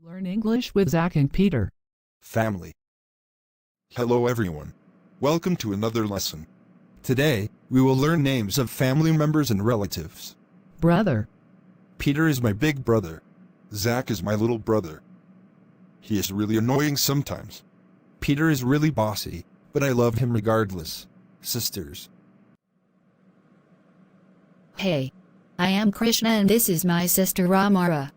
Learn English with Zach and Peter. Family. Hello everyone. Welcome to another lesson. Today, we will learn names of family members and relatives. Brother. Peter is my big brother. Zach is my little brother. He is really annoying sometimes. Peter is really bossy, but I love him regardless. Sisters. Hey, I am Krishna and this is my sister Ramara.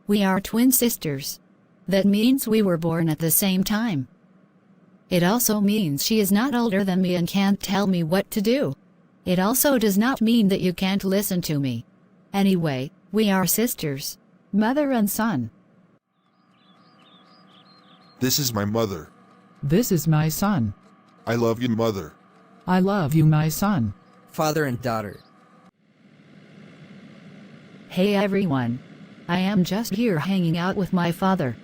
We are twin sisters. That means we were born at the same time. It also means she is not older than me and can't tell me what to do. It also does not mean that you can't listen to me. Anyway, we are sisters, mother and son. This is my mother. This is my son. I love you, mother. I love you, my son. Father and daughter. Hey everyone. I am just here hanging out with my father.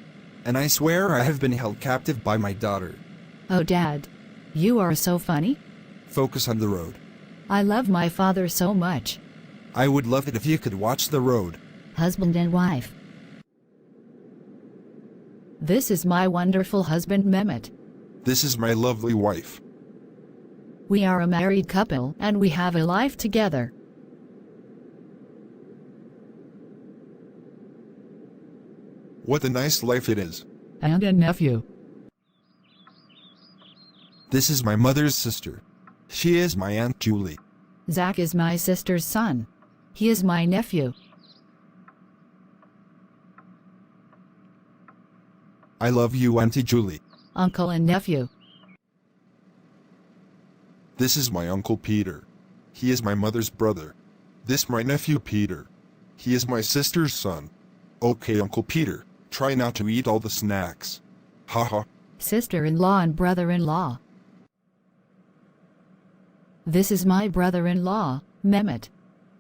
And I swear I have been held captive by my daughter. Oh Dad. You are so funny. Focus on the road. I love my father so much. I would love it if you could watch the road. Husband and wife. This is my wonderful husband Mehmet. This is my lovely wife. We are a married couple and we have a life together. What a nice life it is. And a nephew. This is my mother's sister. She is my Aunt Julie. Zach is my sister's son. He is my nephew. I love you, Auntie Julie. Uncle and nephew. This is my Uncle Peter. He is my mother's brother. This my nephew Peter. He is my sister's son. Okay, Uncle Peter, try not to eat all the snacks. Haha. Sister-in-law and brother-in-law. This is my brother-in-law, Mehmet.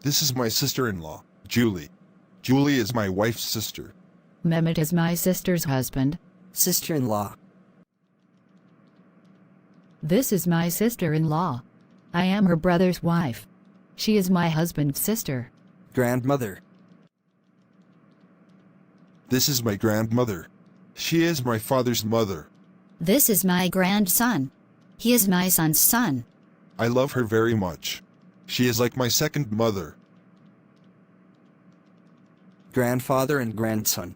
This is my sister-in-law, Julie. Julie is my wife's sister. Mehmet is my sister's husband. Sister-in-law. This is my sister-in-law. I am her brother's wife. She is my husband's sister. Grandmother. This is my grandmother. She is my father's mother. This is my grandson. He is my son's son. I love her very much. She is like my second mother. Grandfather and grandson.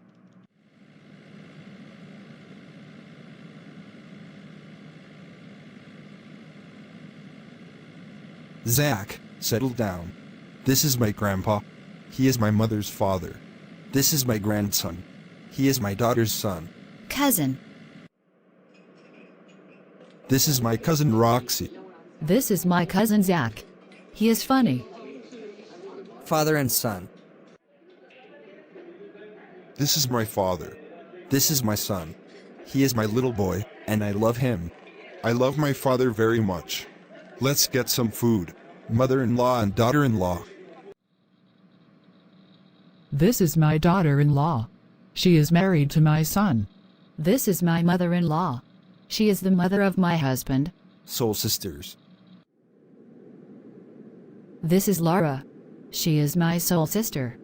Zach, settle down. This is my grandpa. He is my mother's father. This is my grandson. He is my daughter's son. Cousin. This is my cousin Roxy. This is my cousin Zach. He is funny. Father and son. This is my father. This is my son. He is my little boy, and I love him. I love my father very much. Let's get some food. Mother-in-law and daughter-in-law. This is my daughter-in-law. She is married to my son. This is my mother-in-law. She is the mother of my husband. Soul sisters. This is Laura. She is my soul sister.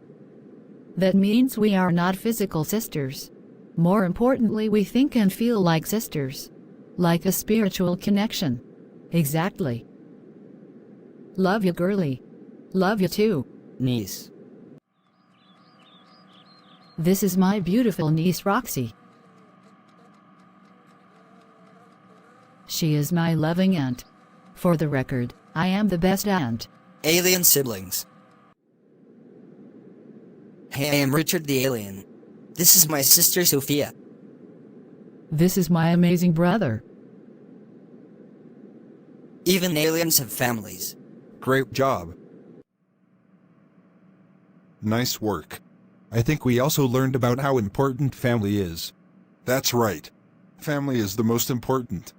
That means we are not physical sisters. More importantly, we think and feel like sisters. Like a spiritual connection. Exactly. Love you, girly. Love you too. Niece. This is my beautiful niece Roxy. She is my loving aunt. For the record, I am the best aunt. Alien siblings. Hey, I am Richard the alien. This is my sister Sophia. This is my amazing brother. Even aliens have families. Great job. Nice work. I think we also learned about how important family is. That's right. Family is the most important.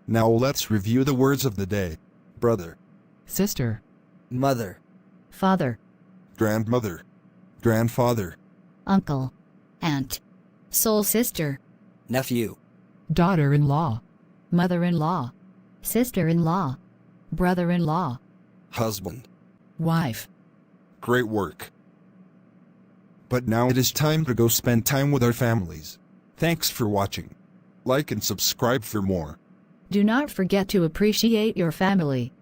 Now let's review the words of the day. Brother. Sister. Mother. Father. Grandmother. Grandfather. Uncle. Aunt. Soul sister. Nephew. Daughter-in-law. Mother-in-law. Sister-in-law. Brother-in-law. Husband. Wife. Great work. But now it is time to go spend time with our families. Thanks for watching. Like and subscribe for more. Do not forget to appreciate your family.